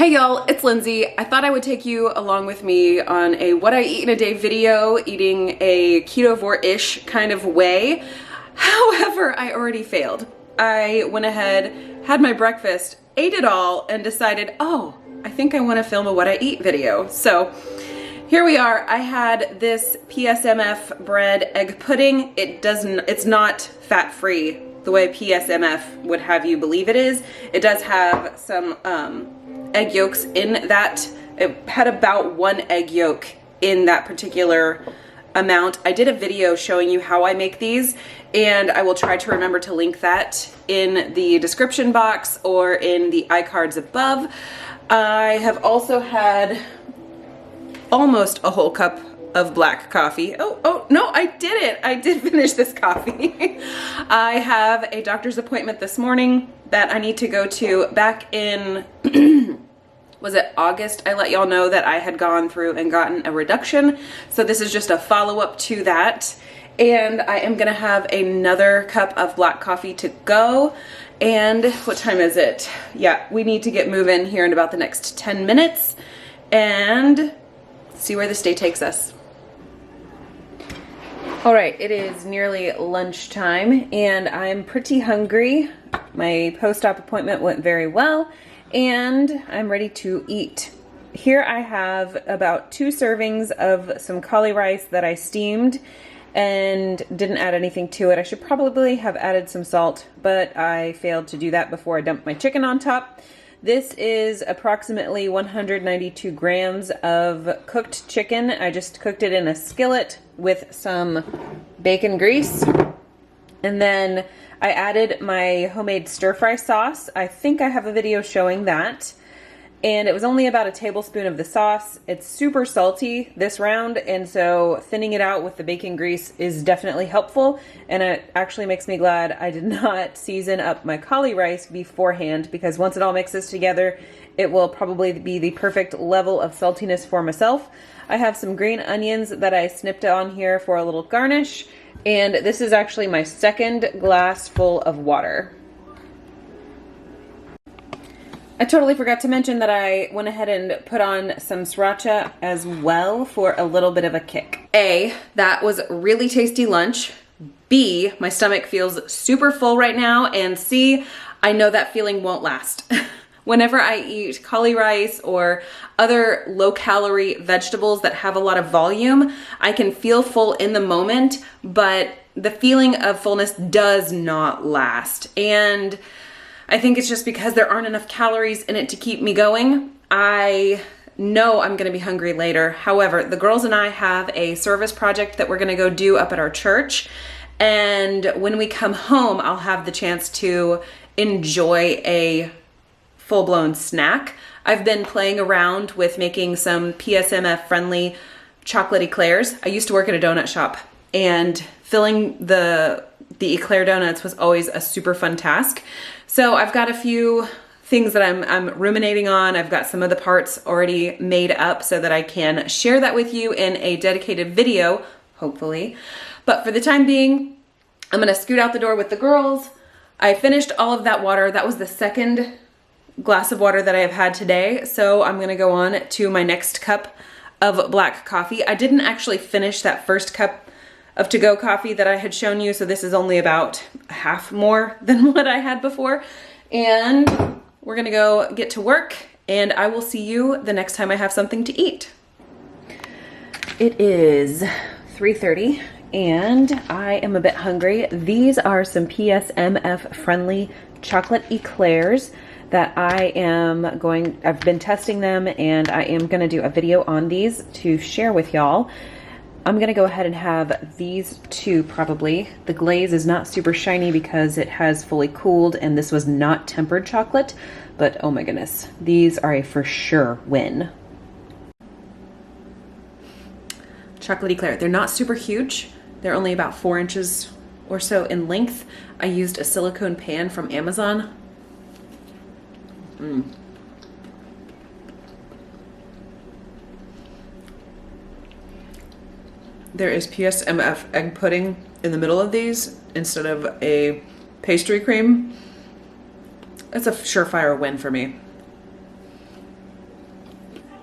Hey y'all, it's Lindsay. I thought I would take you along with me on a what I eat in a day video, eating a Ketovore-ish kind of way. However, I already failed. I went ahead, had my breakfast, ate it all, and decided, oh, I think I want to film a what I eat video. So here we are. I had this PSMF bread egg pudding. It's not fat-free the way PSMF would have you believe it is. It does have some egg yolks in that. It had about one egg yolk in that particular amount. I did a video showing you how I make these, and I will try to remember to link that in the description box or in the iCards above. I have also had almost a whole cup of black coffee. Oh, no, I did it. I did finish this coffee. I have a doctor's appointment this morning that I need to go to. Back in, was it August? I let y'all know that I had gone through and gotten a reduction. So this is just a follow-up to that. And I am gonna have another cup of black coffee to go. And what time is it? Yeah, we need to get moving here in about the next 10 minutes and see where this day takes us. All right, it is nearly lunchtime and I'm pretty hungry. My post-op appointment went very well and I'm ready to eat. Here I have about 2 servings of some cauli rice that I steamed and didn't add anything to it. I should probably have added some salt, but I failed to do that before I dumped my chicken on top. This is approximately 192 grams of cooked chicken. I just cooked it in a skillet with some bacon grease. And then I added my homemade stir-fry sauce. I think I have a video showing that. And it was only about a tablespoon of the sauce. It's super salty this round, and so thinning it out with the bacon grease is definitely helpful. And it actually makes me glad I did not season up my cauli rice beforehand, because once it all mixes together, it will probably be the perfect level of saltiness for myself. I have some green onions that I snipped on here for a little garnish, and this is actually my second glass full of water. I totally forgot to mention that I went ahead and put on some sriracha as well for a little bit of a kick. A, that was really tasty lunch. B, my stomach feels super full right now. And C, I know that feeling won't last. Whenever I eat cauli rice or other low-calorie vegetables that have a lot of volume, I can feel full in the moment, but the feeling of fullness does not last. And I think it's just because there aren't enough calories in it to keep me going. I know I'm gonna be hungry later. However, the girls and I have a service project that we're gonna go do up at our church. And when we come home, I'll have the chance to enjoy a full-blown snack. I've been playing around with making some PSMF friendly chocolate eclairs. I used to work at a donut shop, and filling the Eclair donuts was always a super fun task. So I've got a few things that I'm ruminating on. I've got some of the parts already made up so that I can share that with you in a dedicated video, hopefully. But for the time being, I'm gonna scoot out the door with the girls. I finished all of that water. That was the second glass of water that I have had today. So I'm gonna go on to my next cup of black coffee. I didn't actually finish that first cup of to-go coffee that I had shown you, so this is only about half more than what I had before. And we're gonna go get to work, and I will see you the next time I have something to eat. It is 3:30 and I am a bit hungry. These are some PSMF friendly chocolate eclairs that I've been testing them, and I am gonna do a video on these to share with y'all. I'm gonna go ahead and have these 2 probably. The glaze is not super shiny because it has fully cooled, and this was not tempered chocolate, but oh my goodness, these are a for sure win. Chocolate eclair, they're not super huge. They're only about 4 inches or so in length. I used a silicone pan from Amazon. There is PSMF egg pudding in the middle of these instead of a pastry cream. It's a surefire win for me.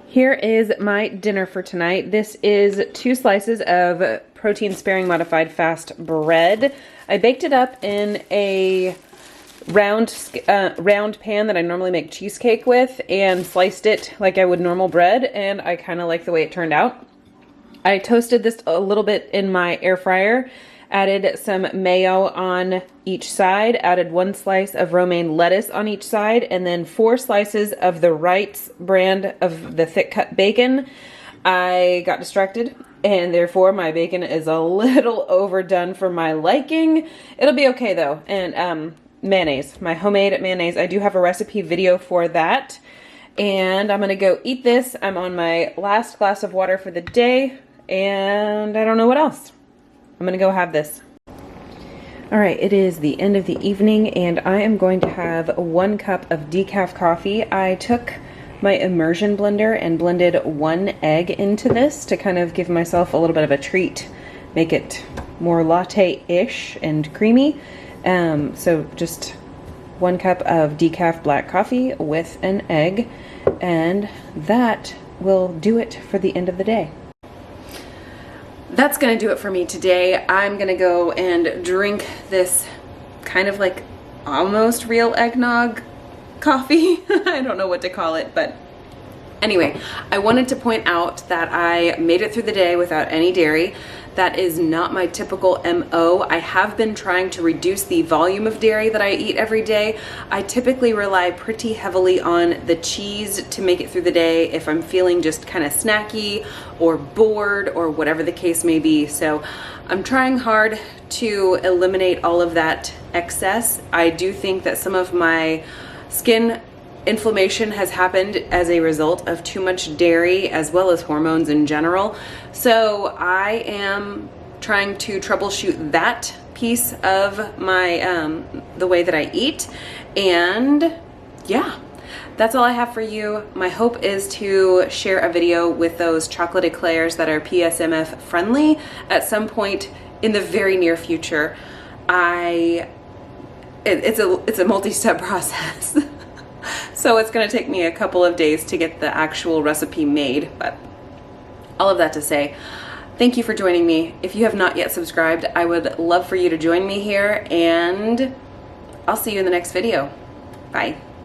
Here is my dinner for tonight. This is 2 slices of protein sparing modified fast bread. I baked it up in a round pan that I normally make cheesecake with and sliced it like I would normal bread, and I kind of like the way it turned out. I toasted this a little bit in my air fryer, added some mayo on each side, added 1 slice of romaine lettuce on each side, and then 4 slices of the Wright's brand of the thick cut bacon. I got distracted, and therefore my bacon is a little overdone for my liking. It'll be okay though. And mayonnaise, my homemade mayonnaise. I do have a recipe video for that. And I'm gonna go eat this. I'm on my last glass of water for the day, and I don't know what else. I'm gonna go have this. All right, it is the end of the evening, and I am going to have 1 cup of decaf coffee. I took my immersion blender and blended 1 egg into this to kind of give myself a little bit of a treat, make it more latte-ish and creamy. So just 1 cup of decaf black coffee with an egg, and that will do it for the end of the day. That's gonna do it for me today. I'm gonna go and drink this kind of like almost real eggnog coffee. I don't know what to call it, but anyway, I wanted to point out that I made it through the day without any dairy. That is not my typical MO. I have been trying to reduce the volume of dairy that I eat every day. I typically rely pretty heavily on the cheese to make it through the day if I'm feeling just kind of snacky or bored or whatever the case may be. So I'm trying hard to eliminate all of that excess. I do think that some of my skin inflammation has happened as a result of too much dairy as well as hormones in general. So I am trying to troubleshoot that piece of my the way that I eat. And yeah, that's all I have for you. My hope is to share a video with those chocolate eclairs that are PSMF friendly at some point in the very near future. It's a multi-step process. So it's going to take me a couple of days to get the actual recipe made, but all of that to say, thank you for joining me. If you have not yet subscribed, I would love for you to join me here, and I'll see you in the next video. Bye.